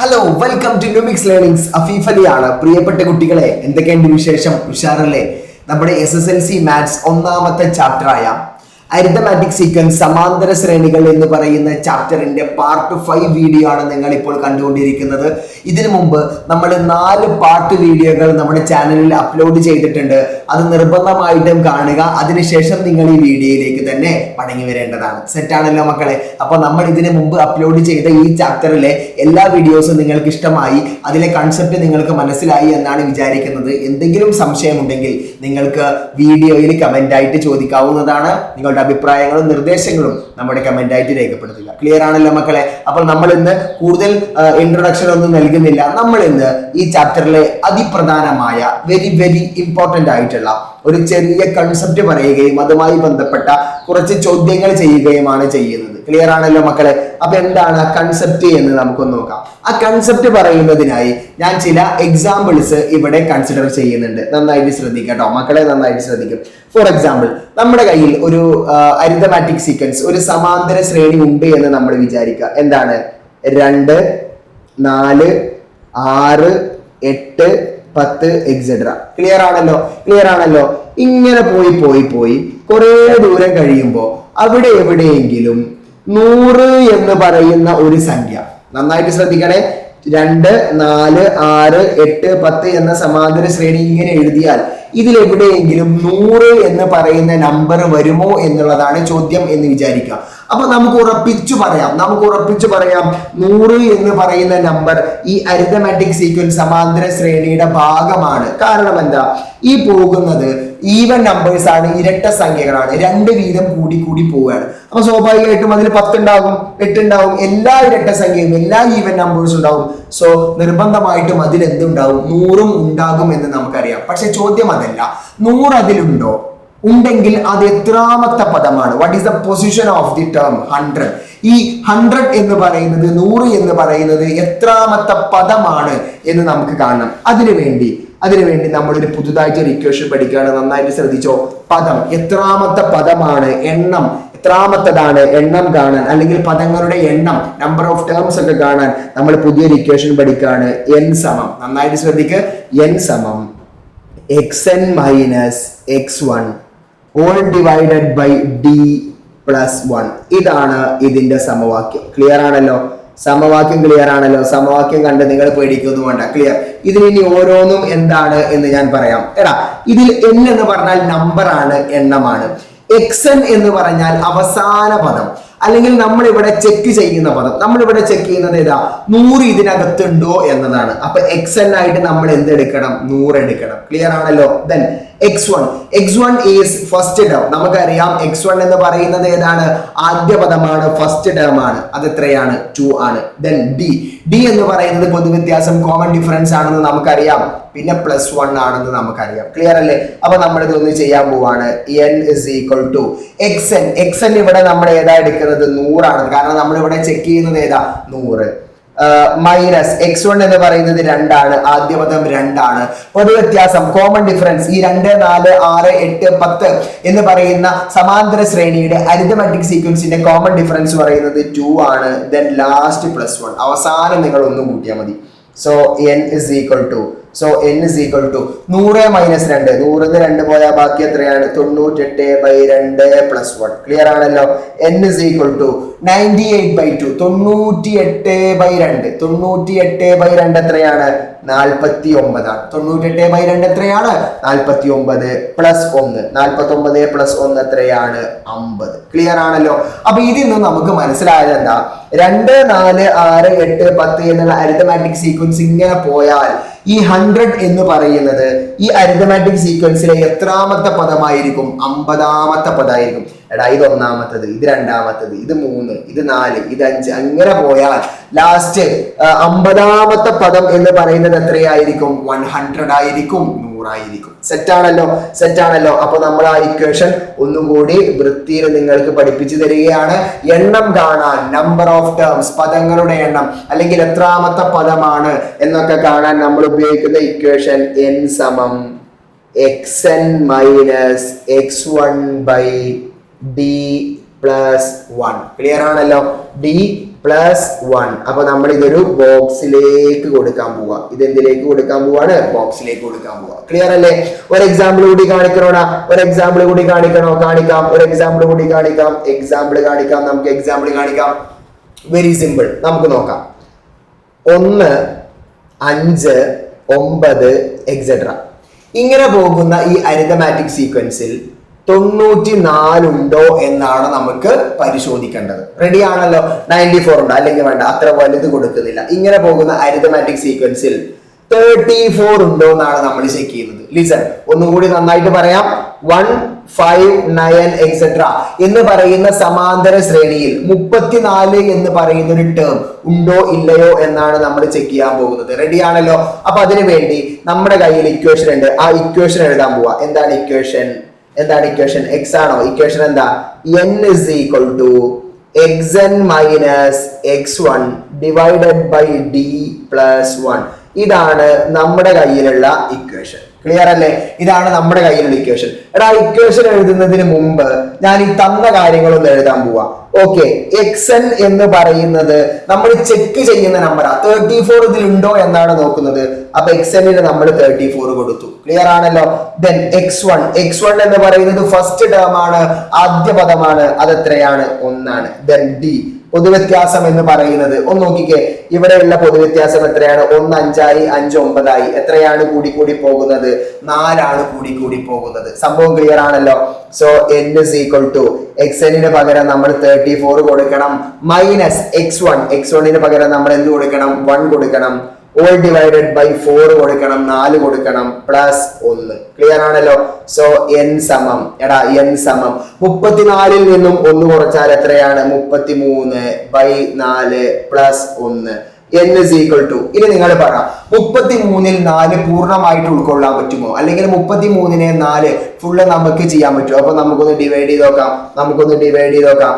Hello welcome to Numix learnings. Afeef അലിയാണ്. പ്രിയപ്പെട്ട കുട്ടികളെ, എന്തൊക്കെയുണ്ട് വിശേഷം? ഉഷാറല്ലേ? നമ്മുടെ SSLC മാത്സ് ഒന്നാമത്തെ ചാപ്റ്ററായ അരിത്തമാറ്റിക് സീക്വൻസ് സമാന്തര ശ്രേണികൾ എന്ന് പറയുന്ന ചാപ്റ്ററിന്റെ പാർട്ട് 5 വീഡിയോ ആണ് നിങ്ങൾ ഇപ്പോൾ കണ്ടുകൊണ്ടിരിക്കുന്നത്. ഇതിനു മുമ്പ് നമ്മൾ 4 പാർട്ട് വീഡിയോകൾ നമ്മുടെ ചാനലിൽ അപ്ലോഡ് ചെയ്തിട്ടുണ്ട്. അത് നിർബന്ധമായിട്ടും കാണുക. അതിനുശേഷം നിങ്ങൾ ഈ വീഡിയോയിലേക്ക് തന്നെ മടങ്ങി വരേണ്ടതാണ്. സെറ്റാണല്ലോ മക്കളെ? അപ്പോൾ നമ്മൾ ഇതിനു മുമ്പ് അപ്ലോഡ് ചെയ്ത ഈ ചാപ്റ്ററിലെ എല്ലാ വീഡിയോസും നിങ്ങൾക്ക് ഇഷ്ടമായി, അതിലെ കൺസെപ്റ്റ് നിങ്ങൾക്ക് മനസ്സിലായി എന്നാണ് വിചാരിക്കുന്നത്. എന്തെങ്കിലും സംശയമുണ്ടെങ്കിൽ നിങ്ങൾക്ക് വീഡിയോയിൽ കമന്റ് ആയിട്ട് ചോദിക്കാവുന്നതാണ്. നിങ്ങളുടെ അഭിപ്രായങ്ങളും നിർദ്ദേശങ്ങളും നമ്മുടെ കമന്റ് ആയിട്ട് രേഖപ്പെടുത്തുക. ക്ലിയർ ആണല്ലോ മക്കളെ? അപ്പോൾ നമ്മൾ ഇന്ന് കൂടുതൽ ഇൻട്രൊഡക്ഷൻ ഒന്നും നൽകുന്നില്ല. നമ്മൾ ഇന്ന് ഈ ചാപ്റ്ററിലെ അതിപ്രധാനമായ വെരി ഇമ്പോർട്ടന്റ് ആയിട്ടുള്ള ഒരു ചെറിയ കൺസെപ്റ്റ് പറയുകയും അതുമായി ബന്ധപ്പെട്ട കുറച്ച് ചോദ്യങ്ങൾ ചെയ്യുകയുമാണ് ചെയ്യുന്നത്. ക്ലിയർ ആണല്ലോ മക്കളെ? അപ്പൊ എന്താണ് ആ കൺസെപ്റ്റ് എന്ന് നമുക്കൊന്ന് നോക്കാം. ആ കൺസെപ്റ്റ് പറയുന്നതിനായി ഞാൻ ചില എക്സാമ്പിൾസ് ഇവിടെ കൺസിഡർ ചെയ്യുന്നുണ്ട്. നന്നായിട്ട് ശ്രദ്ധിക്കുക കേട്ടോ മക്കളെ, നന്നായിട്ട് ശ്രദ്ധിക്കും. ഫോർ എക്സാമ്പിൾ, നമ്മുടെ കയ്യിൽ ഒരു അരിത്തമാറ്റിക് സീക്വൻസ്, ഒരു സമാന്തര ശ്രേണി ഉണ്ട് എന്ന് നമ്മൾ വിചാരിക്കുക. എന്താണ്? 2, 4, 6, 8, 10 എക്സെട്ര. ക്ലിയർ ആണല്ലോ? ഇങ്ങനെ പോയി കുറെ ദൂരം കഴിയുമ്പോൾ അവിടെ എവിടെയെങ്കിലും 100 എന്ന് പറയുന്ന ഒരു സംഖ്യ, നന്നായിട്ട് ശ്രദ്ധിക്കണേ, 2, 4, 6, 8, 10 എന്ന സമാന്തര ശ്രേണി ഇങ്ങനെ എഴുതിയാൽ ഇതിൽ എവിടെയെങ്കിലും 100 എന്ന് പറയുന്ന നമ്പർ വരുമോ എന്നുള്ളതാണ് ചോദ്യം എന്ന് വിചാരിക്കുക. അപ്പൊ നമുക്ക് ഉറപ്പിച്ചു പറയാം 100 എന്ന് പറയുന്ന നമ്പർ ഈ അരിത്തമാറ്റിക് സീക്വൻസ് സമാന്തര ശ്രേണിയുടെ ഭാഗമാണ്. കാരണം എന്താ? ഈ പോകുന്നത് ഈവൻ നമ്പേഴ്സ് ആണ്, ഇരട്ട സംഖ്യകളാണ്, 2 വീതം കൂടി പോവുകയാണ്. അപ്പൊ സ്വാഭാവികമായിട്ടും അതിൽ 10 ഉണ്ടാകും, 8 ഉണ്ടാവും, എല്ലാ ഇരട്ട സംഖ്യയും എല്ലാ ഈവൻ നമ്പേഴ്സും ഉണ്ടാവും. സോ നിർബന്ധമായിട്ടും അതിൽ എന്തുണ്ടാവും? 100 ഉണ്ടാകും എന്ന് നമുക്കറിയാം. പക്ഷെ ചോദ്യം അതല്ല, 100 അതിലുണ്ടോ? ഉണ്ടെങ്കിൽ അത് എത്രാമത്തെ പദമാണ്? What is the position of the term 100? ഈ 100 എന്ന് പറയുന്നത്, 100 എന്ന് പറയുന്നത് എത്രാമത്തെ പദമാണ് എന്ന് നമുക്ക് കാണണം. അതിനുവേണ്ടി നമ്മളൊരു പുതുതായിട്ട് ഒരു ഇക്വേഷൻ പഠിക്കുകയാണ്. നന്നായിട്ട് ശ്രദ്ധിച്ചോ. പദം എത്രാമത്തെ പദമാണ്, എണ്ണം എത്രാമത്തതാണ്, എണ്ണം കാണാൻ, അല്ലെങ്കിൽ പദങ്ങളുടെ എണ്ണം, നമ്പർ ഓഫ് ടേംസ് ഒക്കെ കാണാൻ നമ്മൾ പുതിയൊരു ഇക്വേഷൻ പഠിക്കുകയാണ്. n സമം, നന്നായിട്ട് ശ്രദ്ധിക്കുക, n സമം xn minus x1 all divided by d plus 1. ഇതാണ് ഇതിന്റെ സമവാക്യം. ക്ലിയർ ആണല്ലോ? സമവാക്യം കണ്ട് നിങ്ങൾ പേടിക്കൊന്നും വേണ്ട. ക്ലിയർ? ഇതിൽ ഇനി ഓരോന്നും എന്താണ് എന്ന് ഞാൻ പറയാം. ഇതിൽ n എന്ന് പറഞ്ഞാൽ നമ്പർ ആണ്, എണ്ണമാണ്. xn എന്ന് പറഞ്ഞാൽ അവസാന പദം, അല്ലെങ്കിൽ നമ്മൾ ഇവിടെ ചെക്ക് ചെയ്യുന്ന പദം. നമ്മളിവിടെ ചെക്ക് ചെയ്യുന്നത് ഏതാ? 100 ഇതിനകത്തുണ്ടോ എന്നതാണ്. അപ്പൊ xn ആയിട്ട് നമ്മൾ എന്തെടുക്കണം? 100 എടുക്കണം. ക്ലിയർ ആണല്ലോ? Then x1 is first term. നമുക്കറിയാം x1 എന്ന് പറയുന്നത് ഏതാണ്? ആദ്യ പദമാണ്, ഫസ്റ്റ് ടേം ആണ്. അത് എത്രയാണ്? 2 ആണ്. ദെൻ d എന്ന് പറയുന്നത് പൊതുവ്യത്യാസം, കോമൺ ഡിഫറൻസ് ആണെന്ന് നമുക്കറിയാം. പിന്നെ +1 ആണെന്ന് നമുക്കറിയാം. ക്ലിയർ അല്ലേ? അപ്പൊ നമ്മൾ ഇതൊന്ന് ചെയ്യാൻ പോവാണ്. n is equal to xn ഇവിടെ നമ്മൾ ഏതാ എടുക്കുന്നത്? 100 ആണ്. കാരണം നമ്മൾ ഇവിടെ ചെക്ക് ചെയ്യുന്നത് ഏതാ? 100 മൈനസ് x1 എന്ന് പറയുന്നത് 2 ആണ്, ആദ്യ പദം 2 ആണ്. പൊതുവ്യത്യാസം, കോമൺ ഡിഫറൻസ്, ഈ 2, 4, 6, 8, 10 എന്ന് പറയുന്ന സമാന്തര ശ്രേണിയുടെ അരിത്തമാറ്റിക് സീക്വൻസിന്റെ കോമൺ ഡിഫറൻസ് പറയുന്നത് 2 ആണ്. ദെൻ ലാസ്റ്റ് +1, അവസാനം നിങ്ങൾ ഒന്നും കൂട്ടിയാൽ മതി. So n is equal to 100 minus 2, 100 2 പോയാൽ ബാക്കി എത്രയാണ്? 98/2 +1. ക്ലിയർ ആണല്ലോ? n is equal to 98/2, 98/2. 98/2 എത്രയാണ്? 49 ആണ്. 98/2 എത്രയാണ്? 49 + 1. 49 + 1 എത്രയാണ്? 50. ക്ലിയർ ആണല്ലോ? അപ്പൊ ഇതിൽ നിന്ന് നമുക്ക് മനസ്സിലായത് എന്താ? 2, 4, 6, 8, 10 എന്നുള്ള അരിത്തമാറ്റിക് സീക്വൻസ് ഇങ്ങനെ പോയാൽ ഈ 100 എന്ന് പറയുന്നത് ഈ അരിത്തമാറ്റിക് സീക്വൻസിലെ എത്രാമത്തെ പദമായിരിക്കും? 50ാമത്തെ പദമായിരിക്കും. ഇത് ഒന്നാമത്തത്, ഇത് രണ്ടാമത്തത്, ഇത് 3, ഇത് 4, ഇത് 5, അങ്ങനെ പോയാൽ ലാസ്റ്റ് 50ാമത്തെ പദം എന്ന് പറയുന്നത് എത്രയായിരിക്കും? 100 ആയിരിക്കും, 100 ആയിരിക്കും. സെറ്റാണല്ലോ? അപ്പൊ നമ്മൾ ആ ഇക്വേഷൻ ഒന്നുകൂടി വൃത്തിയിൽ നിങ്ങൾക്ക് പഠിപ്പിച്ചു തരികയാണ്. എണ്ണം കാണാൻ, നമ്പർ ഓഫ് ടേംസ്, പദങ്ങളുടെ എണ്ണം, അല്ലെങ്കിൽ എത്രാമത്തെ പദമാണ് എന്നൊക്കെ കാണാൻ നമ്മൾ ഉപയോഗിക്കുന്ന ഇക്വേഷൻ n സമം xn minus x1 by d +1. Clear ആണല്ലോ? d plus 1. അപ്പൊ നമ്മൾ ഇതൊരു ബോക്സിലേക്ക് കൊടുക്കാൻ പോവാ. ഇതെന്തിലേക്ക് കൊടുക്കാൻ പോവാണ്? ബോക്സിലേക്ക് കൊടുക്കാൻ പോവാ. ക്ലിയർ അല്ലേ? ഒരു എക്സാമ്പിൾ കൂടി കാണിക്കണോടാ. ഒരു എക്സാമ്പിൾ കൂടി കാണിക്കണോ? കാണിക്കാം. ഒരു എക്സാമ്പിൾ കൂടി കാണിക്കാം. നമുക്ക് എക്സാമ്പിൾ കാണിക്കാം. Very simple. നമുക്ക് നോക്കാം. 1, 5, 9 എക്സെട്ര. ഇങ്ങനെ പോകുന്ന ഈ അരിതമാറ്റിക് സീക്വൻസിൽ 94 ഉണ്ടോ എന്നാണ് നമുക്ക് പരിശോധിക്കേണ്ടത്. റെഡി ആണല്ലോ? 94 ഉണ്ടോ? അല്ലെങ്കിൽ വേണ്ട, അത്ര വലുത് കൊടുക്കുന്നില്ല. ഇങ്ങനെ പോകുന്ന അരിതമാറ്റിക് സീക്വൻസിൽ 34 ഉണ്ടോ എന്നാണ് നമ്മൾ ചെക്ക് ചെയ്യുന്നത്. ലിസൺ, ഒന്നും കൂടി നന്നായിട്ട് പറയാം. 1, 5, 9 എക്സെട്ര എന്ന് പറയുന്ന സമാന്തര ശ്രേണിയിൽ 34 എന്ന് പറയുന്ന ഒരു ടേം ഉണ്ടോ ഇല്ലയോ എന്നാണ് നമ്മൾ ചെക്ക് ചെയ്യാൻ പോകുന്നത്. റെഡി ആണല്ലോ? അപ്പൊ അതിനു വേണ്ടി നമ്മുടെ കയ്യിൽ ഇക്വേഷൻ ഉണ്ട്. ആ ഇക്വേഷൻ എഴുതാൻ പോവാ. എന്താണ് ഇക്വേഷൻ? എക്സ് ആണോ? ഇക്വേഷൻ എന്താ? n is equal to xn minus x1 divided by d plus 1. ഇതാണ് നമ്മുടെ കയ്യിലുള്ള ഇക്വേഷൻ. ക്ലിയർ അല്ലേ? ഇതാണ് നമ്മുടെ കയ്യിലുള്ള ഇക്വേഷൻ. എടാ, ഇക്വേഷൻ എഴുതുന്നതിന് മുമ്പ് ഞാൻ ഈ തന്ന കാര്യങ്ങളൊന്ന് എഴുതാൻ പോവാ. ഓക്കെ, xn എന്ന് പറയുന്നത് നമ്മൾ ചെക്ക് ചെയ്യുന്ന നമ്പറാ. 34 ഇതിലുണ്ടോ എന്നാണ് നോക്കുന്നത്. അപ്പൊ xn നമ്മൾ 34 കൊടുത്തു. ക്ലിയർ ആണല്ലോ? ദെൻ x1 എന്ന് പറയുന്നത് ഫസ്റ്റ് ടേം ആണ്, ആദ്യ പദമാണ്. അത് എത്രയാണ്? 1 ആണ്. ദെൻ d പൊതുവ്യത്യാസം എന്ന് പറയുന്നത് ഒന്ന് നോക്കിക്കേ. ഇവിടെയുള്ള പൊതുവ്യത്യാസം എത്രയാണ്? 1 5 ആയി, 5 9 ആയി. എത്രയാണ് കൂടി പോകുന്നത്? 4 ആണ് കൂടി പോകുന്നത്. സംഭവം ക്ലിയർ ആണല്ലോ? So n is equal to xn പകരം നമ്മൾ 34 കൊടുക്കണം, മൈനസ് x1 പകരം നമ്മൾ എന്ത് കൊടുക്കണം? 1 കൊടുക്കണം. all divided by 4 കൊടുക്കണം, 4 കൊടുക്കണം, പ്ലസ് 1. ക്ലിയർ ആണല്ലോ? സോ n സമം 34 നിന്നും 1 കുറച്ചാൽ എത്രയാണ്? 33/4 plus 1. n is equal to, ഇനി നിങ്ങൾ പറ, 33-ൽ 4 പൂർണ്ണമായിട്ട് ഉൾക്കൊള്ളാൻ പറ്റുമോ? അല്ലെങ്കിൽ 33-നെ 4 ഫുള്ള് നമുക്ക് ചെയ്യാൻ പറ്റുമോ? അപ്പൊ നമുക്കൊന്ന് ഡിവൈഡ് ചെയ്ത് നോക്കാം.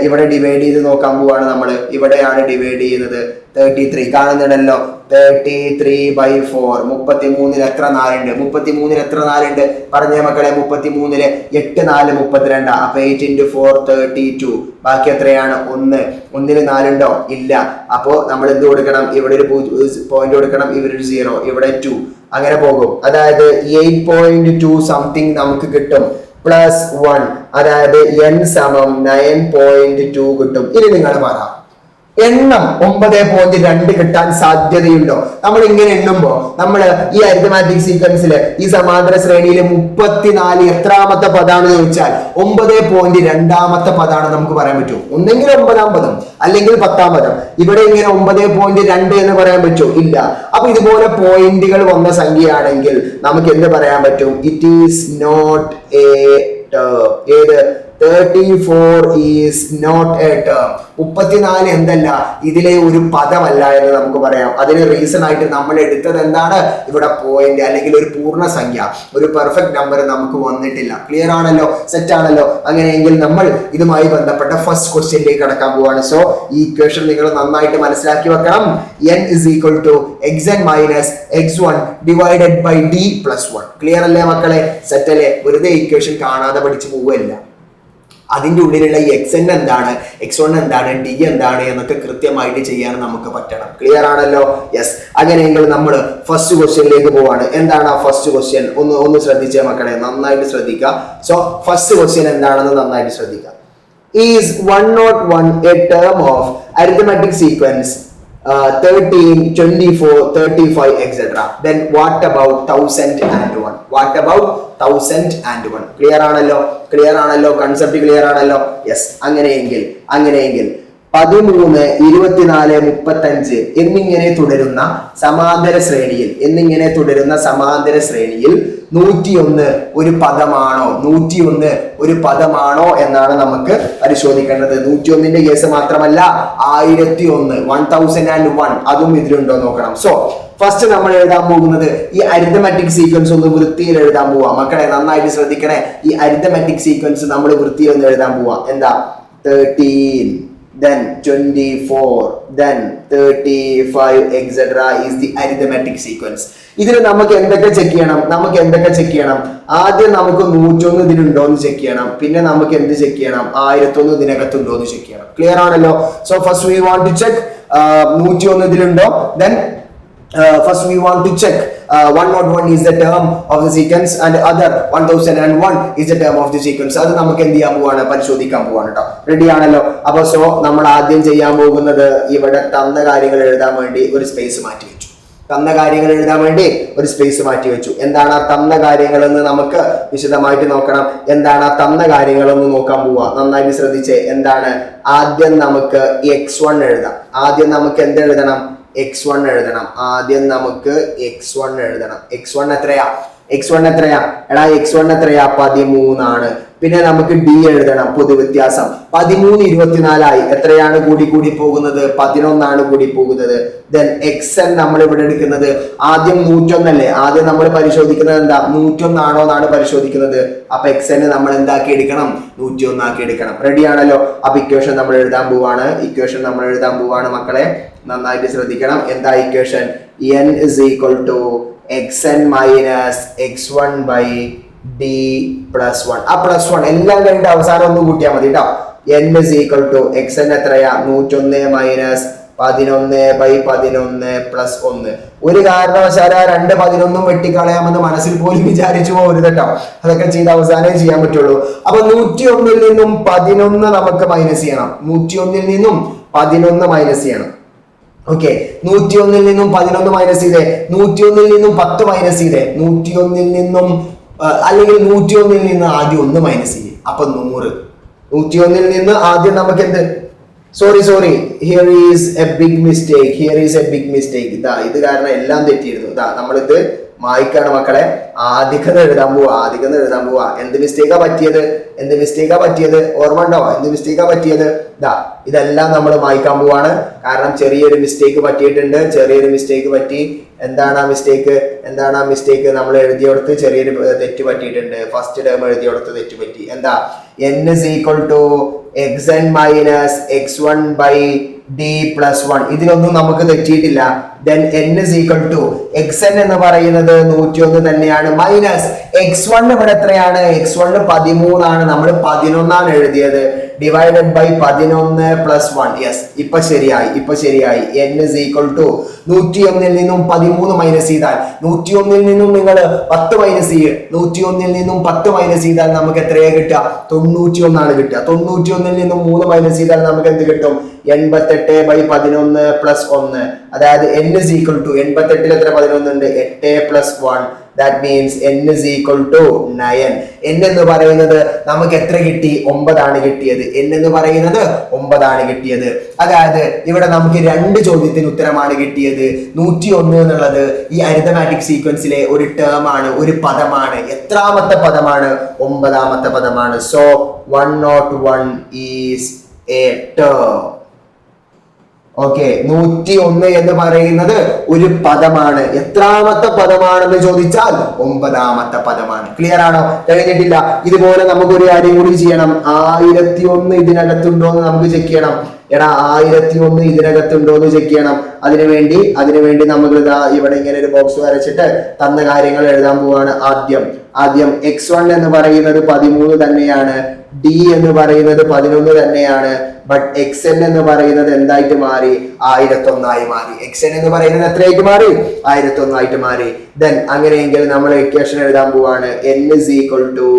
ഇവിടെ ഡിവൈഡ് ചെയ്ത് നോക്കാൻ പോവാണ് നമ്മൾ. ഇവിടെയാണ് ഡിവൈഡ് ചെയ്യുന്നത്. 33 കാണുന്നുണ്ടല്ലോ. 33/4. 33-ൽ എത്ര 4 ഉണ്ട്? 33-ൽ എത്ര 4 ഉണ്ട്? പറഞ്ഞേ മക്കളെ. 33-ല് 8 4 32. അപ്പൊ 8 × 4 32. ബാക്കി എത്രയാണ്? 1. 1-ൽ 4 ഉണ്ടോ? ഇല്ല. അപ്പോ നമ്മൾ എന്ത് കൊടുക്കണം? ഇവിടെ ഒരു പോയിന്റ് കൊടുക്കണം, ഇവിടെ ഒരു 0, ഇവിടെ 2. അങ്ങനെ പോകും. അതായത് 8.2 സംതിങ് നമുക്ക് കിട്ടും, പ്ലസ് 1. അതായത് n സമം 9.2 കിട്ടും. ഇനി നിങ്ങൾ പറ, എണ്ണം 9.2 കിട്ടാൻ സാധ്യതയുണ്ടോ? നമ്മൾ ഇങ്ങനെ എണ്ണുമ്പോ നമ്മൾ ഈ അരിതമാറ്റിക് സീക്വൻസില് ഈ സമാന്തര ശ്രേണിയിലെ 34 എത്രാമത്തെ പദാണ് ചോദിച്ചാൽ 9.2 പദാണ് നമുക്ക് പറയാൻ പറ്റും. ഒന്നെങ്കിൽ 9-ാം പദം അല്ലെങ്കിൽ 10-ാം പദം. ഇവിടെ ഇങ്ങനെ 9.2 എന്ന് പറയാൻ പറ്റുമോ? ഇല്ല. അപ്പൊ ഇതുപോലെ പോയിന്റുകൾ വന്ന സംഖ്യയാണെങ്കിൽ നമുക്ക് എന്ത് പറയാൻ പറ്റും? It is not a term. ഏത്? 34 is not a term. 34 എന്തല്ല, ഇതിലെ ഒരു പദമല്ല എന്ന് നമുക്ക് പറയാം. അതിന് റീസൺ ആയിട്ട് നമ്മൾ എടുത്തത് എന്താണ്? ഇവിടെ പോയിന്റ് അല്ലെങ്കിൽ ഒരു പൂർണ്ണസംഖ്യ, ഒരു പെർഫെക്റ്റ് നമ്പർ നമുക്ക് വന്നിട്ടില്ല. ക്ലിയർ ആണല്ലോ? സെറ്റ് ആണല്ലോ? അങ്ങനെയെങ്കിൽ നമ്മൾ ഇതുമായി ബന്ധപ്പെട്ട ഫസ്റ്റ് ക്വസ്റ്റ്യനിലേക്ക് കടക്കാൻ പോവാണ്. സോ ഈ ഇക്വേഷൻ നിങ്ങൾ നന്നായിട്ട് മനസ്സിലാക്കി വെക്കണം. n is equal to xn minus x1 divided by d plus 1. Clear അല്ലേ മക്കളെ? സെറ്റ് അല്ലേ? വെറുതെ ഇക്വേഷൻ കാണാതെ പഠിച്ചു പോവുകയല്ല. അതിൻ്റെ ഉള്ളിലുള്ള ഈ xn എന്താണ്, x1 എന്താണ്, d എന്താണ് എന്നൊക്കെ കൃത്യമായിട്ട് ചെയ്യാൻ നമുക്ക് പറ്റണം. ക്ലിയർ ആണല്ലോ? യെസ്. അങ്ങനെയെങ്കിൽ നമ്മൾ ഫസ്റ്റ് ക്വസ്റ്റ്യനിലേക്ക് പോവാണ്. എന്താണ് ആ ഫസ്റ്റ് ക്വസ്റ്റ്യൻ? ഒന്ന് ശ്രദ്ധിച്ചേ മക്കളെ, നന്നായിട്ട് ശ്രദ്ധിക്കുക. സോ ഫസ്റ്റ് ക്വസ്റ്റ്യൻ എന്താണെന്ന് നന്നായിട്ട് ശ്രദ്ധിക്കുക. Is 101 a term of arithmetic sequence 13, 24, 35, etc. Then what about 1001? What about 1001? Clear ആണല്ലോ? കൺസെപ്റ്റ് ക്ലിയർ ആണല്ലോ? യെസ്. അങ്ങനെയെങ്കിൽ 13, 24, 35 എന്നിങ്ങനെ തുടരുന്ന സമാന്തര ശ്രേണിയിൽ 101 ഒരു പദമാണോ? 101 ഒരു പദമാണോ എന്നാണ് നമുക്ക് പരിശോധിക്കേണ്ടത്. 101ന്റെ കേസ് മാത്രമല്ല, 1001 അതും ഇതിലുണ്ടോ നോക്കണം. സോ ഫസ്റ്റ് നമ്മൾ എഴുതാൻ പോകുന്നത് ഈ അരിതമാറ്റിക് സീക്വൻസ് ഒന്ന് വൃത്തിയിൽ എഴുതാൻ പോവാ. മക്കളെ നന്നായിട്ട് ശ്രദ്ധിക്കണേ. ഈ അരിതമാറ്റിക് സീക്വൻസ് നമ്മൾ വൃത്തിയിൽ ഒന്ന് എഴുതാൻ പോവാ. എന്താ? 13 then 24, then 35, etc. is the arithmetic sequence. ഇതിൽ നമുക്ക് എന്തൊക്കെ ചെക്ക് ചെയ്യണം? ആദ്യം നമുക്ക് 101 ഇതിലുണ്ടോ എന്ന് ചെക്ക് ചെയ്യണം. പിന്നെ നമുക്ക് എന്ത് ചെക്ക് ചെയ്യണം? 1001 ഇതിനകത്തുണ്ടോ എന്ന് ചെക്ക് ചെയ്യണം. ക്ലിയർ ആണല്ലോ? So first we want to check 101 ഇതിലുണ്ടോ. then first we want to check 101 is the term of the sequence and other 1001 is the term of the sequence. അത് നമുക്ക് എന്ത് ചെയ്യാൻ പോവാണ്? പരിശോധിക്കാൻ പോവാണ് കേട്ടോ. റെഡി ആണല്ലോ? അപ്പൊ സോ നമ്മൾ ആദ്യം ചെയ്യാൻ പോകുന്നത് ഇവിടെ തന്ന കാര്യങ്ങൾ എഴുതാൻ വേണ്ടി ഒരു സ്പേസ് മാറ്റി വെച്ചു. എന്താണ് ആ തന്ന കാര്യങ്ങൾ എന്ന് നമുക്ക് വിശദമായിട്ട് നോക്കണം. എന്താണ് ആ തന്ന കാര്യങ്ങൾ എന്ന് നോക്കാൻ പോവാ. നന്നായിട്ട് ശ്രദ്ധിച്ചേ. എന്താണ്? ആദ്യം നമുക്ക് x1 എഴുതാം. ആദ്യം നമുക്ക് എന്ത് എഴുതണം? x1 എഴുതണം. x1 എത്രയാ? എടാ x1 എത്രയാ? 13 ആണ്. പിന്നെ നമുക്ക് d എഴുതണം. പൊതുവ്യത്യാസം 13 24 ആയി. എത്രയാണ് കൂടി പോകുന്നത്? 11 ആണ് കൂടി പോകുന്നത്. then xn നമ്മൾ ഇവിടെ എടുക്കുന്നത് ആദ്യം 101 അല്ലേ? ആദ്യം നമ്മൾ പരിശോധിക്കുന്നത് എന്താ? 101 ആണോ എന്നാണ് പരിശോധിക്കുന്നത്. അപ്പൊ xn നമ്മൾ എന്താക്കി എടുക്കണം? 101 ആക്കി എടുക്കണം. റെഡി ആണല്ലോ? അപ്പൊ ഇക്വേഷൻ നമ്മൾ എഴുതാൻ പോവാണ് മക്കളെ. നന്നായിട്ട് ശ്രദ്ധിക്കണം. എന്താ equation? n is equal to xn minus x1 by d plus 1. ആ പ്ലസ് 1 എല്ലാം കഴിഞ്ഞിട്ട് അവസാനം ഒന്ന് കൂട്ടിയാൽ മതി കേട്ടോ. n is equal to xn എത്രയാ? 101 minus 11 by 11 plus 1. ഒരു കാരണവശാലും 2 11 വെട്ടിക്കളയാമെന്ന് മനസ്സിൽ പോലും വിചാരിച്ചു പോകരുത് കേട്ടോ. അതൊക്കെ ചെയ്ത് അവസാനമേ ചെയ്യാൻ പറ്റുള്ളൂ. അപ്പൊ 101 നിന്നും 11 നമുക്ക് മൈനസ് ചെയ്യണം. 101 നിന്നും 11 മൈനസ് ചെയ്യണം. ഓക്കെ, 101 നിന്നും 11 മൈനസ് ചെയ്തേ. 101 നിന്നും 10 മൈനസ് ചെയ്തേ. 101 നിന്നും അല്ലെങ്കിൽ 101 നിന്ന് ആദ്യം 1 മൈനസ് ചെയ്യേ. അപ്പൊ 100. 101 നിന്ന് ആദ്യം നമുക്ക് എന്ത്? Sorry, here is a big mistake. ഇത് കാരണം എല്ലാം തെറ്റിയിരുന്നു. നമ്മളിത് മായ്ക്കാണ് മക്കളെ. ആദ്യം എഴുതാൻ പോവാ. എന്ത് മിസ്റ്റേക്കാ പറ്റിയത്? ഓർമ്മ ഉണ്ടോ? എന്ത് മിസ്റ്റേക്കാ പറ്റിയത്? ഇതെല്ലാം നമ്മൾ മായ്ക്കാൻ പോവാണ്. കാരണം ചെറിയൊരു മിസ്റ്റേക്ക് പറ്റി. എന്താണ് ആ മിസ്റ്റേക്ക്? നമ്മൾ എഴുതിയോടത്ത് ചെറിയൊരു തെറ്റ് പറ്റിയിട്ടുണ്ട്. ഫസ്റ്റ് ടേം എഴുതിയോടത്ത് തെറ്റ് പറ്റി. എന്താ? n is equal to xn minus x1 by d plus 1. ഇതിലൊന്നും നമുക്ക് തെറ്റിയിട്ടില്ല. then n is equal to xn എന്ന് പറയുന്നത് 101 തന്നെയാണ്. മൈനസ് x1 ഇവിടെ എത്രയാണ്? x1 13 ആണ്. നമ്മൾ 11 ആണ് എഴുതിയത്. Divided by 11 plus 1. യെസ്, ഇപ്പൊ ശരിയായി. n is equal to 101 നിന്നും 13 മൈനസ് ചെയ്താൽ 101 നിന്നും നിങ്ങൾ 10 മൈനസ് ചെയ്യും. 101 നിന്നും 10 മൈനസ് ചെയ്താൽ നമുക്ക് എത്രയാ കിട്ടുക? 91 ആണ് കിട്ടുക. 91 നിന്നും 3 മൈനസ് ചെയ്താൽ നമുക്ക് എന്ത് കിട്ടും? 88 ബൈ 11 പ്ലസ് 1. അതായത് n is equal to 88 എത്ര 11 ഉണ്ട്? 8 plus 1. That means n is equal to 9. n എന്ന് പറയുന്നത് നമുക്ക് എത്ര കിട്ടി? 9 ആണ് കിട്ടിയത്. n എന്ന് പറയുന്നത് 9 ആണ് കിട്ടിയത്. അതായത് ഇവിടെ നമുക്ക് 2 ചോദ്യത്തിന് ഉത്തരമാണ് കിട്ടിയത്. 101 എന്നുള്ളത് ഈ അരിതമാറ്റിക് സീക്വൻസിലെ ഒരു ടേം ആണ്, ഒരു പദമാണ്. എത്രാമത്തെ പദമാണ്? 9ാമത്തെ പദമാണ്. So 101 is A term. Okay, 101 എന്ന് പറയുന്നത് ഒരു പദമാണ്. എത്രാമത്തെ പദമാണെന്ന് ചോദിച്ചാൽ 9ാമത്തെ പദമാണ്. ക്ലിയർ ആണോ? കഴിഞ്ഞിട്ടില്ല. ഇതുപോലെ നമുക്ക് ഒരു കാര്യം കൂടി ചെയ്യണം. 1001 ഇതിനകത്തുണ്ടോ എന്ന് നമുക്ക് ചെക്ക് ചെയ്യണം. 1001 ഇതിനകത്തുണ്ടോ എന്ന് ചെക്ക് ചെയ്യണം. അതിനുവേണ്ടി നമ്മൾ ഇവിടെ ഇങ്ങനെ ഒരു ബോക്സ് വരച്ചിട്ട് തന്ന കാര്യങ്ങൾ എഴുതാൻ പോവാണ്. ആദ്യം x1 എന്ന് പറയുന്നത് 13 തന്നെയാണ്. d എന്ന് പറയുന്നത് 11 തന്നെയാണ്. ബട്ട് xn എന്ന് പറയുന്നത് എന്തായിട്ട് മാറി? 1001 ആയി മാറി. xn എന്ന് പറയുന്നത് എത്രയായിട്ട് മാറി? 1001 ആയിട്ട് മാറി. ദെൻ അങ്ങനെയെങ്കിൽ നമ്മൾ ഇക്വേഷൻ എഴുതാൻ പോവാണ്. n is equal to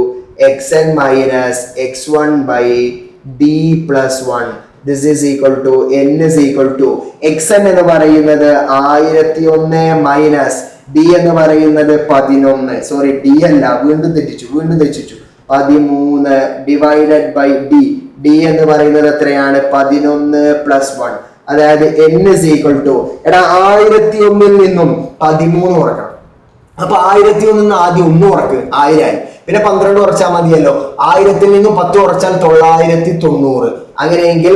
xn minus x1 by d plus 1. This is equal to n is equal to xn എന്ന് പറയുന്നത് 1001 മൈനസ് d എന്ന് പറയുന്നത് 11. സോറി, d അല്ല, വീണ്ടും തെറ്റിച്ചു. 13 ഡിവൈഡഡ് ബൈ d എന്ന് പറയുന്നത് എത്രയാണ്? 11 പ്ലസ് 1. അതായത് n is equal to 1001 നിന്നും 13 കുറക്കണം. അപ്പൊ 1001 നിന്ന് ആദ്യം 1 കുറക്ക്, 1000 ആയി. പിന്നെ 12 കുറച്ചാൽ മതിയല്ലോ. 1000 നിന്നും 10 കുറച്ചാൽ 990. അങ്ങനെയെങ്കിൽ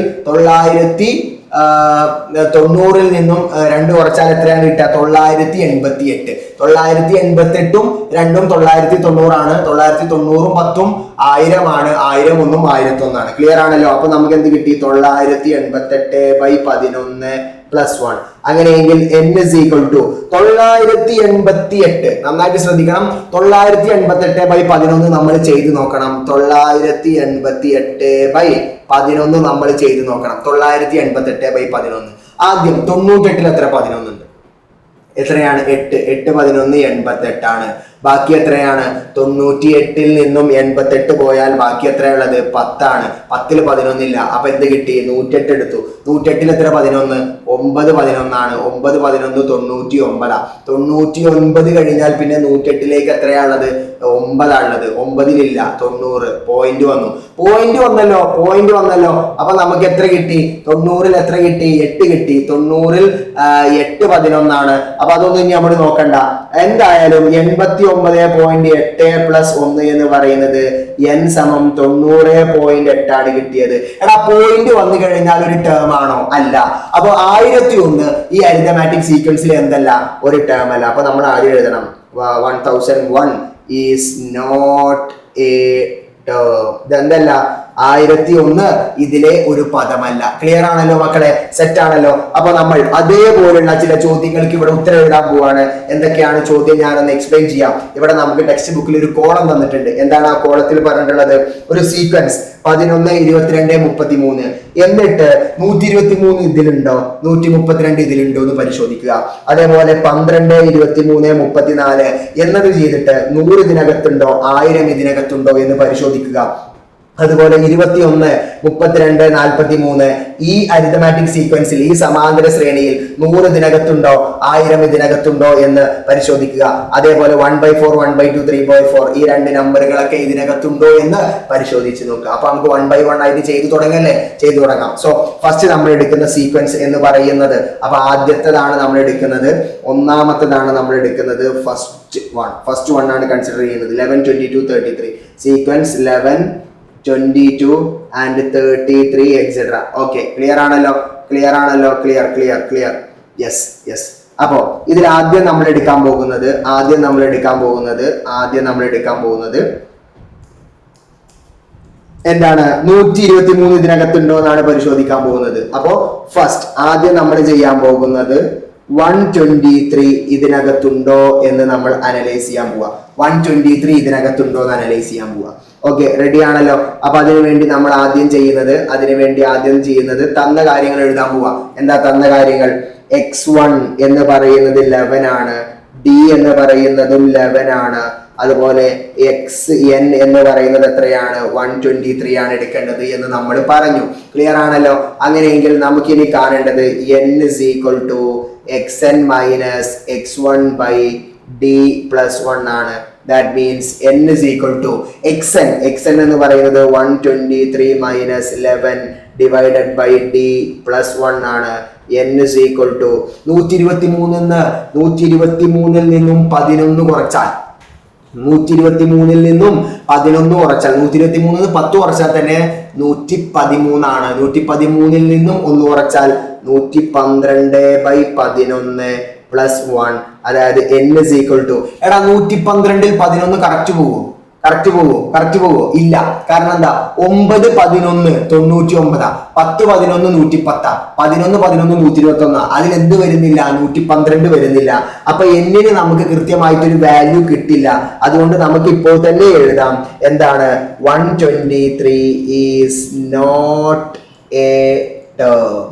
990 നിന്നും 2 കുറച്ചാൽ എത്രയാണ് കിട്ടുക? 988. 988ഉം 2ഉം 990 ആണ്. 990ഉം 10ഉം 1000 ആണ്, 1000 ഒന്നും 1001 ക്ലിയർ ആണല്ലോ. അപ്പൊ നമുക്ക് എന്ത് കിട്ടി? 988/11 പ്ലസ് 1. അങ്ങനെയെങ്കിൽ n is equal to 988. നന്നായിട്ട് ശ്രദ്ധിക്കണം. 988/11 നമ്മൾ ചെയ്ത് നോക്കണം. 988/11 നമ്മൾ ചെയ്ത് നോക്കണം. 988/11. ആദ്യം 98 എത്ര 11 ഉണ്ട്? എത്രയാണ്? 8. 8 11 88 ആണ്. ബാക്കി എത്രയാണ്? 98 നിന്നും 88 പോയാൽ ബാക്കി എത്രയുള്ളത്? 10 ആണ്. 10 11 ഇല്ല. അപ്പൊ എന്ത് കിട്ടി? 108 എടുത്തു. 108 എത്ര 11? 9 11 ആണ്. 9 11 99. 99 കഴിഞ്ഞാൽ പിന്നെ 108 എത്രയാണുള്ളത്? 9 ആണുള്ളത്. 9 ഇല്ല, 90. പോയിന്റ് വന്നല്ലോ. അപ്പൊ നമുക്ക് എത്ര കിട്ടി? 90 എത്ര കിട്ടി? 8 കിട്ടി. 90 8 11 ആണ്. അപ്പൊ അതൊന്നും ഇനി നമ്മൾ നോക്കണ്ട. എന്തായാലും 89.8 പ്ലസ് 1 എന്ന് പറയുന്നത് n സമം 90.8 ആണ് കിട്ടിയത്. എടാ പോയിന്റ് വന്നു കഴിഞ്ഞാൽ ഒരു ടേം ആണോ? അല്ല. അപ്പൊ 1001 ഈ അരിതമാറ്റിക് സീക്വൻസിൽ എന്തല്ല? ഒരു ടേം അല്ല. അപ്പൊ നമ്മൾ ആദ്യം എഴുതണം 1001 ഈസ് നോട്ട് എ ടേം. ഇതെന്തല്ല? 1001 ഇതിലെ ഒരു പദമല്ല. ക്ലിയർ ആണല്ലോ മക്കളെ? സെറ്റ് ആണല്ലോ. അപ്പൊ നമ്മൾ അതേപോലുള്ള ചില ചോദ്യങ്ങൾക്ക് ഇവിടെ ഉത്തരം എഴുതാൻ പോവാണ്. എന്തൊക്കെയാണ് ചോദ്യം? ഞാനൊന്ന് എക്സ്പ്ലെയിൻ ചെയ്യാം. ഇവിടെ നമുക്ക് ടെക്സ്റ്റ് ബുക്കിൽ ഒരു കോളം തന്നിട്ടുണ്ട്. എന്താണ് ആ കോളത്തിൽ പറഞ്ഞിട്ടുള്ളത്? ഒരു സീക്വൻസ് 11 22 33. എന്നിട്ട് 123 ഇതിലുണ്ടോ, 132 ഇതിലുണ്ടോ എന്ന് പരിശോധിക്കുക. അതേപോലെ 12 23 34 എന്നത് ചെയ്തിട്ട് 100 ഇതിനകത്തുണ്ടോ 1000 ഇതിനകത്തുണ്ടോ എന്ന് പരിശോധിക്കുക. അതുപോലെ 21 32 43 ഈ അരിതമാറ്റിക് സീക്വൻസിൽ, ഈ സമാന്തര ശ്രേണിയിൽ 100 ഇതിനകത്തുണ്ടോ 1000 ഇതിനകത്തുണ്ടോ എന്ന് പരിശോധിക്കുക. അതേപോലെ 1/4 1/2 3/4 ഈ രണ്ട് നമ്പറുകളൊക്കെ ഇതിനകത്തുണ്ടോ എന്ന് പരിശോധിച്ച് നോക്കുക. അപ്പൊ നമുക്ക് 1 by 1 ആയിട്ട് ചെയ്തു തുടങ്ങാം. സോ ഫസ്റ്റ് നമ്മൾ എടുക്കുന്ന സീക്വൻസ് എന്ന് പറയുന്നത്, അപ്പൊ ആദ്യത്തേതാണ് നമ്മൾ എടുക്കുന്നത്, ഒന്നാമത്തേതാണ് നമ്മൾ എടുക്കുന്നത്. ഫസ്റ്റ് വൺ ആണ് കൺസിഡർ ചെയ്യുന്നത്. 11 22 33 sequence 11 22 and 33 etc. Okay, clear ആണല്ലോ? ക്ലിയർ. യെസ്. അപ്പോ ഇതിൽ ആദ്യം നമ്മൾ എടുക്കാൻ പോകുന്നത് എന്താണ്? 123 ഇതിനകത്തുണ്ടോ എന്നാണ് പരിശോധിക്കാൻ പോകുന്നത്. അപ്പോ ഫസ്റ്റ് ആദ്യം നമ്മൾ ചെയ്യാൻ പോകുന്നത് 123 ഇതിനകത്തുണ്ടോ എന്ന് നമ്മൾ അനലൈസ് ചെയ്യാൻ പോവാ. 123 ഇതിനകത്തുണ്ടോ എന്ന് അനലൈസ് ചെയ്യാൻ പോവാ. ഓക്കെ, റെഡി ആണല്ലോ? അപ്പൊ അതിനുവേണ്ടി നമ്മൾ ആദ്യം ചെയ്യുന്നത് തന്ന കാര്യങ്ങൾ എഴുതാൻ പോവാ. എന്താ തന്ന കാര്യങ്ങൾ? x1 എന്ന് പറയുന്നത് 11 ആണ്, d എന്ന് പറയുന്നതും 11 ആണ്, അതുപോലെ xn എന്ന് പറയുന്നത് എത്രയാണ്? 123 ആണ് എടുക്കേണ്ടത് എന്ന് നമ്മൾ പറഞ്ഞു. ക്ലിയർ ആണല്ലോ? അങ്ങനെയെങ്കിൽ നമുക്കിനി കാണേണ്ടത് n is equal to xn minus x1 by d plus 1 ആണ്. That means n is equal to xn എന്ന് പറയുന്നത് 123 minus 11 divided by d plus 1 ആണ്. n is equal to 123 നിന്നും 11 കുറച്ചാൽ 123 നിന്നും 11 കുറച്ചാൽ 123 10 കുറച്ചാൽ തന്നെ 113 ആണ്. 113 നിന്നും 1 കുറച്ചാൽ 112/11 പ്ലസ് 1, അതായത് n is equal to, എടാ 112 11 കറക്റ്റ് പോവോ? ഇല്ല. കാരണം എന്താ? 9 11 99, 10 11 110, 11 11 121. അതിൽ എന്ത് വരുന്നില്ല? 112 വരുന്നില്ല. അപ്പൊ എന്നിന് നമുക്ക് കൃത്യമായിട്ടൊരു വാല്യൂ കിട്ടില്ല. അതുകൊണ്ട് നമുക്ക് ഇപ്പോൾ തന്നെ എഴുതാം. എന്താണ്? 123 ഈസ് നോട്ട് എ ടേം.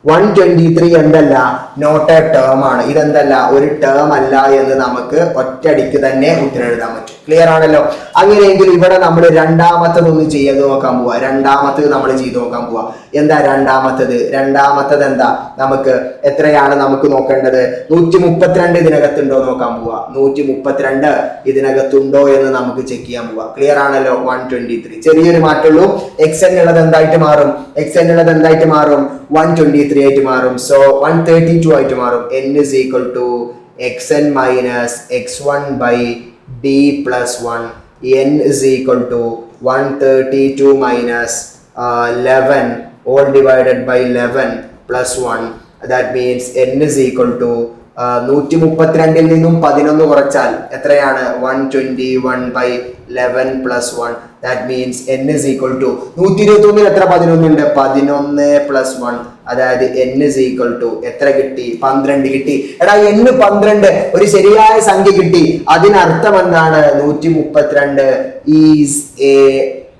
123 എന്തല്ല? നോട്ട് എ ടേം ആണ്. ഇതെന്തല്ല? ഒരു ടേം അല്ല എന്ന് നമുക്ക് ഒറ്റയടിക്ക് തന്നെ ഉത്തരം എഴുതാൻ പറ്റും. ക്ലിയർ ആണല്ലോ? അങ്ങനെയെങ്കിൽ ഇവിടെ നമ്മൾ രണ്ടാമത്തത് ചെയ്ത് നോക്കാൻ പോവാ. നമ്മൾ ചെയ്ത് നോക്കാൻ പോവാ. എന്താ രണ്ടാമത്തത് എന്താ? നമുക്ക് എത്രയാണ് നമുക്ക് നോക്കേണ്ടത്? 132 ഇതിനകത്തുണ്ടോ നോക്കാൻ പോവാ. 132 ഇതിനകത്തുണ്ടോ എന്ന് നമുക്ക് ചെക്ക് ചെയ്യാൻ പോവാ. ക്ലിയർ ആണല്ലോ? 123 ചെറിയൊരു മാറ്റുള്ളൂ. xn ഉള്ളത് എന്തായിട്ട് മാറും? 123 ആയിട്ട് മാറും. സോ 132 ആയിട്ട് മാറും. n is equal to xn minus x1 by d plus 1. n is equal to 132 minus 11 all divided by 11 plus 1. That means n is equal to 132 നിന്നും 11 കുറച്ചാൽ എത്രയാണ്? 121/11 plus 1. That means n is equal to 121 എത്ര 11 ഉണ്ട് 11 plus 1 അതായത് n is equal to എത്ര കിട്ടി 12 കിട്ടി. എടാ n 12 ഒരു ശരിയായ സംഖ്യ കിട്ടി. അതിനർത്ഥം എന്താണ് 132 is a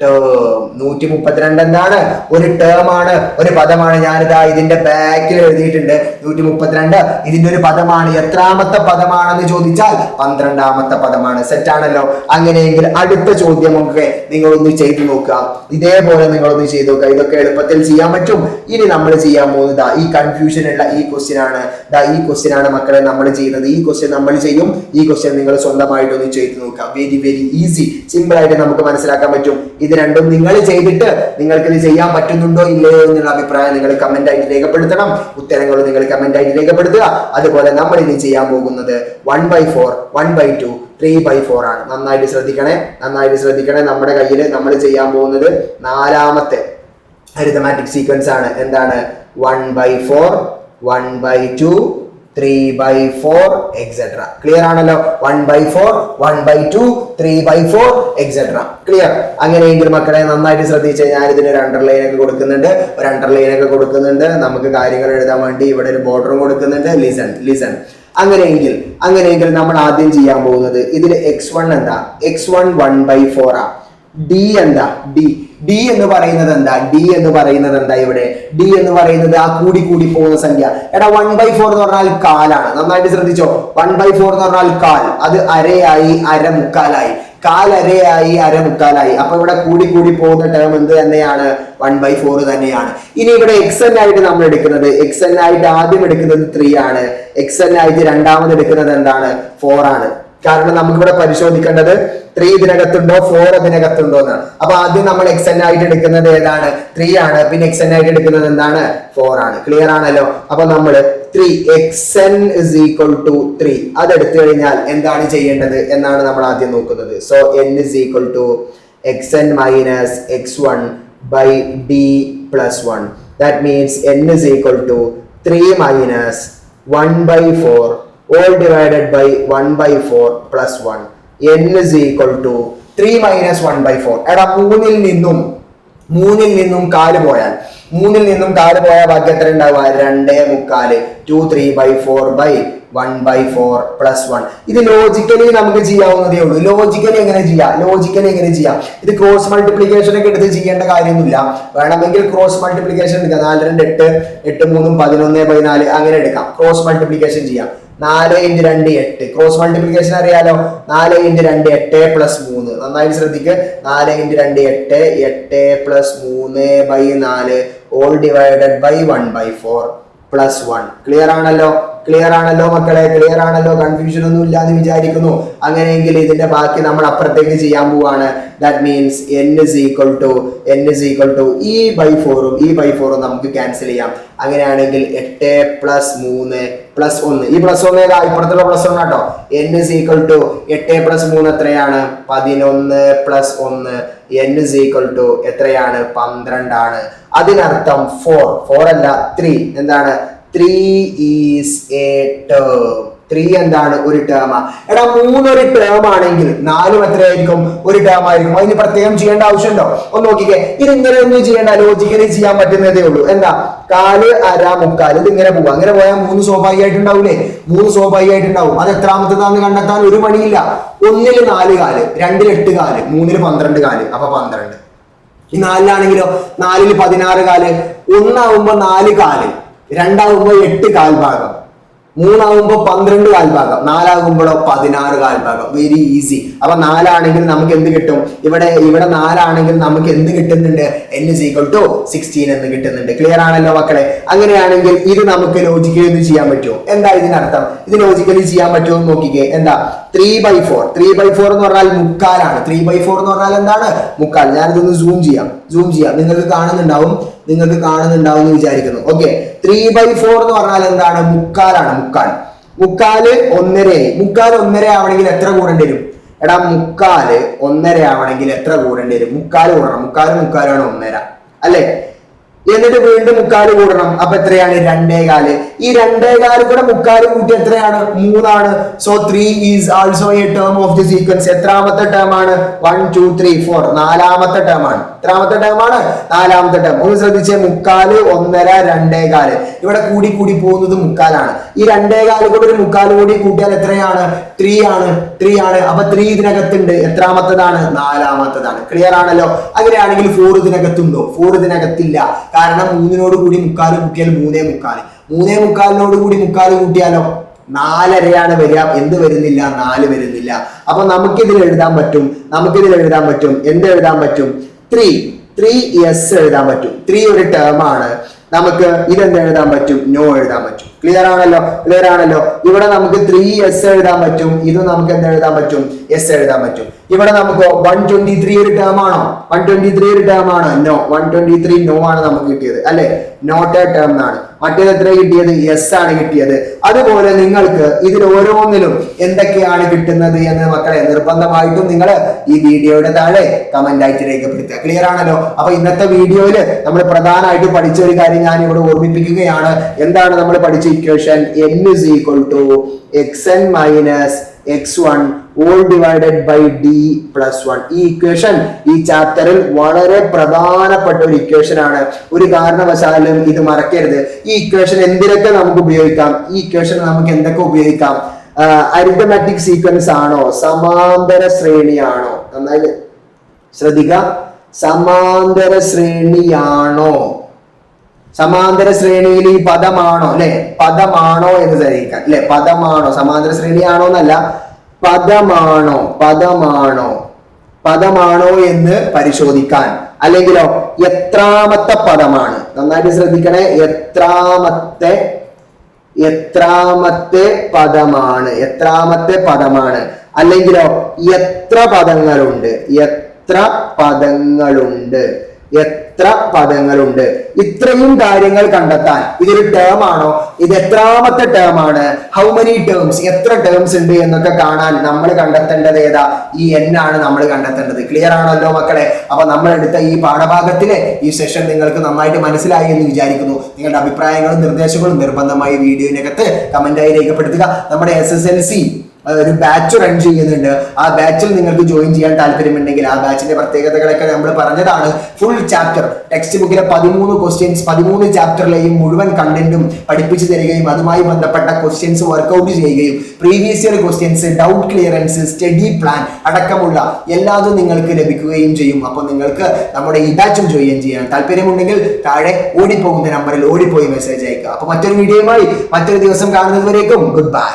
term. 132 എന്താണ് ഒരു ടേം ആണ്, ഒരു പദമാണ്. ഞാനിതാ ഇതിന്റെ ബാക്കിൽ എഴുതിയിട്ടുണ്ട് 132 ഇതിന്റെ ഒരു പദമാണ്. എത്രാമത്തെ പദമാണെന്ന് ചോദിച്ചാൽ 12ാമത്തെ പദമാണ്. സെറ്റ് ആണല്ലോ. അങ്ങനെയെങ്കിൽ അടുത്ത ചോദ്യം ഒക്കെ നിങ്ങളൊന്ന് ചെയ്തു നോക്കുക. ഇതേപോലെ നിങ്ങളൊന്ന് ചെയ്തു നോക്കുക. ഇതൊക്കെ എളുപ്പത്തിൽ ചെയ്യാൻ പറ്റും. ഇനി നമ്മൾ ചെയ്യാൻ പോകുന്നത് ഈ കൺഫ്യൂഷൻ ഉള്ള ഈ ക്വസ്റ്റ്യൻ ആണ്. ഈ ക്വസ്റ്റ്യൻ ആണ് മക്കളെ നമ്മൾ ചെയ്യുന്നത്. ഈ ക്വസ്റ്റ്യൻ നമ്മൾ ചെയ്യും. ഈ ക്വസ്റ്റ്യൻ നിങ്ങൾ സ്വന്തമായിട്ടൊന്ന് ചെയ്തു നോക്കുക. വെരി വെരി ഈസി, സിമ്പിൾ ആയിട്ട് നമുക്ക് മനസ്സിലാക്കാൻ പറ്റും. ഇത് രണ്ടും നിങ്ങൾ ചെയ്തിട്ട് നിങ്ങൾക്ക് ഇത് ചെയ്യാൻ പറ്റുന്നുണ്ടോ ഇല്ലയോ എന്നുള്ള അഭിപ്രായം നിങ്ങൾ കമന്റ് ആയിട്ട് രേഖപ്പെടുത്തണം. ഉത്തരങ്ങൾ നിങ്ങൾ കമന്റ് ആയിട്ട് രേഖപ്പെടുത്തുക. അതുപോലെ നമ്മൾ ഇനി ചെയ്യാൻ പോകുന്നത് 1/4 1/2 3/4 ആണ്. നന്നായിട്ട് ശ്രദ്ധിക്കണേ. നമ്മുടെ കയ്യിൽ നമ്മൾ ചെയ്യാൻ പോകുന്നത് 4ാമത്തെ അരിത്തമാറ്റിക് സീക്വൻസ് ആണ്. എന്താണ് 1/4 1/2 3/4 എക്സെട്ര. ക്ലിയർ ആണല്ലോ. 1/4 1/2 3/4 എക്സെട്ര. ക്ലിയർ. അങ്ങനെയെങ്കിൽ മക്കളെ നന്നായിട്ട് ശ്രദ്ധിച്ച് ഞാൻ ഇതിന് ഒരു അണ്ടർലൈൻ ഒക്കെ കൊടുക്കുന്നുണ്ട്. നമുക്ക് കാര്യങ്ങൾ എഴുതാൻ വേണ്ടി ഇവിടെ ഒരു ബോർഡറും കൊടുക്കുന്നുണ്ട്. ലിസൺ. അങ്ങനെയെങ്കിൽ നമ്മൾ ആദ്യം ചെയ്യാൻ പോകുന്നത് ഇതിൽ x1 എന്താ x1 1/4 ആ. d എന്താ d എന്ന് പറയുന്നത് എന്താ ഇവിടെ d എന്ന് പറയുന്നത് ആ കൂടി പോകുന്ന സംഖ്യ. എടാ 1/4 എന്ന് പറഞ്ഞാൽ കാലാണ്. നന്നായിട്ട് ശ്രദ്ധിച്ചോ. 1/4 എന്ന് പറഞ്ഞാൽ കാൽ. അത് അരയായി അരമുക്കാലായി. കാലരയായി അരമുക്കാലായി. അപ്പൊ ഇവിടെ കൂടി പോകുന്ന ടേം എന്ത് തന്നെയാണ് 1/4 തന്നെയാണ്. ഇനി ഇവിടെ xn ആയിട്ട് നമ്മൾ എടുക്കുന്നത് xn ആയിട്ട് ആദ്യം എടുക്കുന്നത് 3 ആണ്. xn ആയിട്ട് രണ്ടാമത് എടുക്കുന്നത് എന്താണ് 4 ആണ്. കാരണം നമുക്കിവിടെ പരിശോധിക്കേണ്ടത് 3 ഇതിനകത്തുണ്ടോ 4 അതിനകത്തുണ്ടോ എന്നാണ്. അപ്പൊ ആദ്യം നമ്മൾ xn ആയിട്ട് എടുക്കുന്നത് ഏതാണ് 3 ആണ്. പിന്നെ xn ആയിട്ട് എടുക്കുന്നത് എന്താണ് 4 ആണ്. ക്ലിയർ ആണല്ലോ. അപ്പൊ നമ്മൾ 3 xn is equal to 3 അതെടുത്തു കഴിഞ്ഞാൽ എന്താണ് ചെയ്യേണ്ടത് എന്നാണ് നമ്മൾ ആദ്യം നോക്കുന്നത്. So n is equal to xn minus x1 by d plus 1. That means n is equal to 3 minus 1/4 all divided by 1/4 plus 1. n is equal to 3 minus 1/4. എടാ 3ൽ നിന്നും 4 പോയാൽ ബാക്കി എത്ര ഉണ്ടാവുക 2/4 2 3/4 by 1/4 plus 1. ഇത് ലോജിക്കലി നമുക്ക് ചെയ്യാവുന്നതേ ഉള്ളൂ. ലോജിക്കലി എങ്ങനെ ചെയ്യാം? ഇത് ക്രോസ് മൾട്ടിപ്ലിക്കേഷൻ ഒക്കെ എടുത്ത് ചെയ്യേണ്ട കാര്യമൊന്നുമില്ല. വേണമെങ്കിൽ ക്രോസ് മൾട്ടിപ്ലിക്കേഷൻ എടുക്കാം. 4 2 8 8 3 11/4 അങ്ങനെ എടുക്കാം. ക്രോസ് മൾട്ടിപ്ലിക്കേഷൻ ചെയ്യാം. 4 × 2 8. ക്രോസ് മൾട്ടിപ്ലിക്കേഷൻ അറിയാലോ. 4 × 2 8 plus 3. നന്നായി ശ്രദ്ധിക്കുക. 4 × 2 8 8 plus 3/4 all divided by 1/4 plus 1. Clear ആണല്ലോ മക്കളെ. കൺഫ്യൂഷൻ ഒന്നും ഇല്ലാന്ന് വിചാരിക്കുന്നു. അങ്ങനെയെങ്കിൽ ഇതിന്റെ ബാക്കി നമ്മൾ അപ്പുറത്തേക്ക് ചെയ്യാൻ പോവാണ്. That means n is equal to ഈ ബൈ4ഉം നമുക്ക് ക്യാൻസൽ ചെയ്യാം. അങ്ങനെയാണെങ്കിൽ 8 plus 3 plus 1. ഈ പ്ലസ് 1 ഏതാ ഇപ്പുറത്തുള്ള പ്ലസ് 1 കേട്ടോ. n is equal to 8 plus 3 എത്രയാണ് 11 plus 1. n is equal to എത്രയാണ് 12 ആണ്. അതിനർത്ഥം 4 അല്ല 3 എന്താണ് 3 is a term. 3 എന്താണ് ഒരു ടേം. എടാ 3 ഒരു ടേം ആണെങ്കിൽ 4 എത്രയായിരിക്കും ഒരു ടേം ആയിരിക്കും. അതിന് പ്രത്യേകം ചെയ്യേണ്ട ആവശ്യമുണ്ടോ? ഒന്ന് നോക്കിക്കേ. ഇത് ഇങ്ങനെ ഒന്നും ചെയ്യേണ്ട, ലോജിക്കലി ചെയ്യാൻ പറ്റുന്നതേ ഉള്ളൂ. എന്താ 4 അര മുക്കാൽ ഇത് ഇങ്ങനെ പോവാ. അങ്ങനെ പോയാൽ 3 സ്വാഭാവികമായിട്ടുണ്ടാവൂലേ. 3 സ്വാഭാവികമായിട്ടുണ്ടാവും. അത് എത്രാമത്തേതാന്ന് കണ്ടെത്താൻ ഒരു പണിയില്ല. 1ൽ 4 കാല്, 2ൽ 8 കാല്, 3ൽ 12 കാല്. അപ്പൊ 12. ഈ 4ലാണെങ്കിലോ 4ൽ 16 കാല്. 1 ആവുമ്പോ 4 കാല്, 2 ആവുമ്പോ 8 കാൽഭാഗം, 3 ആവുമ്പോ 12 കാൽഭാഗം, 4 ആകുമ്പോഴോ 16 കാൽഭാഗം. Very easy. അപ്പൊ 4 ആണെങ്കിൽ നമുക്ക് എന്ത് കിട്ടും? ഇവിടെ 4 ആണെങ്കിൽ നമുക്ക് എന്ത് കിട്ടുന്നുണ്ട്? n is equal to 16 എന്ന് കിട്ടുന്നുണ്ട്. ക്ലിയർ ആണല്ലോ മക്കളെ. അങ്ങനെയാണെങ്കിൽ ഇത് നമുക്ക് ലോജിക്കലി ഒന്ന് ചെയ്യാൻ പറ്റുമോ? എന്താ ഇതിനർത്ഥം? ഇത് ലോജിക്കലി ചെയ്യാൻ പറ്റുമോ എന്ന് നോക്കിക്കേ. എന്താ 3/4 എന്ന് പറഞ്ഞാൽ മുക്കാലാണ്. 3/4 എന്ന് പറഞ്ഞാൽ എന്താണ് മുക്കാൽ. ഞാനിതൊന്ന് സൂം ചെയ്യാം. നിങ്ങൾക്ക് കാണുന്നുണ്ടാവും എന്ന് വിചാരിക്കുന്നു. ഓക്കെ. 3/4 എന്ന് പറഞ്ഞാൽ എന്താണ് മുക്കാലാണ്. മുക്കാല് 1.5 ആവണമെങ്കിൽ എത്ര കൂടേണ്ടി വരും? എടാ മുക്കാല് 1.5 ആവണമെങ്കിൽ എത്ര കൂടേണ്ടി വരും? മുക്കാല് കൂടണം. മുക്കാലാണ് 1.5 അല്ലേ? എന്നിട്ട് വീണ്ടും മുക്കാല് കൂടണം. അപ്പൊ എത്രയാണ്? 2.25. ഈ 2.25 കൂടെ മുക്കാല് കൂട്ടി എത്രയാണ്? 3 so 3 is also A term of the sequence. എത്രാമത്തെ ടേം ആണ്? 1 2 3 4 നാലാമത്തെ ടേം ആണ്. എത്രാമത്തെ ടേം ആണ്? നാലാമത്തെ ടേം. ഒന്ന് ശ്രദ്ധിച്ചേ, മുക്കാല്, 1.5, 2.25. ഇവിടെ കൂടി കൂടി പോകുന്നത് മുക്കാലാണ്. ഈ 2.25 കൂടെ ഒരു മുക്കാല് കൂടി കൂട്ടിയാൽ എത്രയാണ്? 3 ആണ്. 3 ആണ്. അപ്പൊ 3 ഇതിനകത്തുണ്ട്. എത്രാമത്തതാണ്? നാലാമത്തതാണ്. ക്ലിയർ ആണല്ലോ? അങ്ങനെയാണെങ്കിൽ 4 ഇതിനകത്തുണ്ടോ? 4 ഇതിനകത്തില്ല. കാരണം 3 കൂടി മുക്കാല് കൂട്ടിയാൽ 3.25. 3.25 കൂടി മുക്കാല് കൂട്ടിയാലോ 4.5 വരിക. എന്ത് വരുന്നില്ല? 4 വരുന്നില്ല. അപ്പൊ നമുക്കിതിൽ എഴുതാൻ പറ്റും. എന്ത് എഴുതാൻ പറ്റും? 3 എസ് എഴുതാൻ പറ്റും. 3 ഒരു ടേം ആണ്. നമുക്ക് ഇതെന്ത് എഴുതാൻ പറ്റും? നോ എഴുതാൻ പറ്റും. ക്ലിയർ ആണല്ലോ? ഇവിടെ നമുക്ക് 3s എഴുതാൻ പറ്റും. ഇത് നമുക്ക് എന്ത് എഴുതാൻ പറ്റും? എസ് എഴുതാൻ പറ്റും. ഇവിടെ നമുക്ക് 123 ഒരു ടേം ആണോ? 123 ഒരു ടേം ആണ്? നോ. 123 നോ ആണ് നമുക്ക് കിട്ടിയത്, അല്ലെ? നോട്ട് എ ടേം എന്നാണ്. മറ്റേത് എത്ര കിട്ടിയത്? എസ് ആണ് കിട്ടിയത്. അതുപോലെ നിങ്ങൾക്ക് ഇതിൽ ഓരോന്നിലും എന്തൊക്കെയാണ് കിട്ടുന്നത് എന്ന് മക്കളെ നിർബന്ധമായിട്ടും നിങ്ങൾ ഈ വീഡിയോയുടെ താഴെ കമന്റ് ആയിട്ട് രേഖപ്പെടുത്തുക. ക്ലിയർ ആണല്ലോ? അപ്പൊ ഇന്നത്തെ വീഡിയോയില് നമ്മൾ പ്രധാനമായിട്ട് പഠിച്ച ഒരു കാര്യം ഞാൻ ഇവിടെ ഓർമ്മിപ്പിക്കുകയാണ്. എന്താണ് നമ്മൾ പഠിച്ച equation? n is equal to xn minus x1 all divided by d plus 1. ഈ ഇക്വേഷൻ ഈ ചാപ്റ്ററിൽ വളരെ പ്രധാനപ്പെട്ട ഒരു ഇക്വേഷൻ ആണ്. ഒരു കാരണവശാലും ഇത് മറക്കരുത്. ഈ ഇക്വേഷൻ എന്തിനൊക്കെ നമുക്ക് ഉപയോഗിക്കാം? ഈ ഇക്വേഷൻ നമുക്ക് എന്തൊക്കെ ഉപയോഗിക്കാം? അരിത്തമാറ്റിക് സീക്വൻസ് ആണോ? സമാന്തര ശ്രേണിയാണോ? നന്നായി ശ്രദ്ധിക്കുക. സമാന്തര ശ്രേണിയാണോ? സമാന്തര ശ്രേണിയിൽ ഈ പദമാണോ, അല്ലെ? പദമാണോ എന്ന് തെളിയിക്കാൻ, അല്ലെ? പദമാണോ? സമാന്തര ശ്രേണിയാണോ എന്നല്ല, പദമാണോ എന്ന് പരിശോധിക്കാൻ. അല്ലെങ്കിലോ എത്രാമത്തെ പദമാണ്? നന്നായിട്ട് ശ്രദ്ധിക്കണേ. എത്രാമത്തെ പദമാണ്. അല്ലെങ്കിലോ എത്ര പദങ്ങളുണ്ട്. ഇത്രയും കാര്യങ്ങൾ കണ്ടെത്താൻ ഇതൊരു ടേം ആണോ? ഇത് എത്രാമത്തെ ടേം ആണ്? How many terms? എത്ര ടേംസ് ഉണ്ട് എന്നൊക്കെ കാണാൻ നമ്മൾ കണ്ടെത്തേണ്ടത് ഏതാ? ഈ n ആണ് നമ്മൾ കണ്ടെത്തേണ്ടത്. ക്ലിയർ ആണല്ലോ മക്കളെ? അപ്പൊ നമ്മൾ എടുത്ത ഈ പാഠഭാഗത്തിലെ ഈ സെഷൻ നിങ്ങൾക്ക് നന്നായിട്ട് മനസ്സിലായി എന്ന് വിചാരിക്കുന്നു. നിങ്ങളുടെ അഭിപ്രായങ്ങളും നിർദ്ദേശങ്ങളും നിർബന്ധമായി വീഡിയോയിനകത്ത് കമന്റായി രേഖപ്പെടുത്തുക. നമ്മുടെ SSLC ഒരു ബാച്ച് റൺ ചെയ്യുന്നുണ്ട്. ആ ബാച്ചിൽ നിങ്ങൾക്ക് ജോയിൻ ചെയ്യാൻ താല്പര്യമുണ്ടെങ്കിൽ ആ ബാച്ചിന്റെ പ്രത്യേകതകളൊക്കെ നമ്മൾ പറഞ്ഞതാണ്. ഫുൾ ചാപ്റ്റർ ടെക്സ്റ്റ് ബുക്കിലെ 13 ക്വസ്റ്റ്യൻസ്, 13 ചാപ്റ്ററിലെയും മുഴുവൻ കണ്ടന്റും പഠിപ്പിച്ചു തരികയും അതുമായി ബന്ധപ്പെട്ട ക്വസ്റ്റ്യൻസ് വർക്ക്ഔട്ട് ചെയ്യുകയും previous year questions, doubt clearance, study plan അടക്കമുള്ള എല്ലാതും നിങ്ങൾക്ക് ലഭിക്കുകയും ചെയ്യും. അപ്പോൾ നിങ്ങൾക്ക് നമ്മുടെ ഈ ബാച്ചും ജോയിൻ ചെയ്യാൻ താല്പര്യമുണ്ടെങ്കിൽ താഴെ ഓടിപ്പോകുന്ന നമ്പറിൽ ഓടിപ്പോയി മെസ്സേജ് അയക്കുക. അപ്പൊ മറ്റൊരു വീഡിയോയുമായി മറ്റൊരു ദിവസം കാണുന്നത് വരേക്കും ഗുഡ് ബൈ.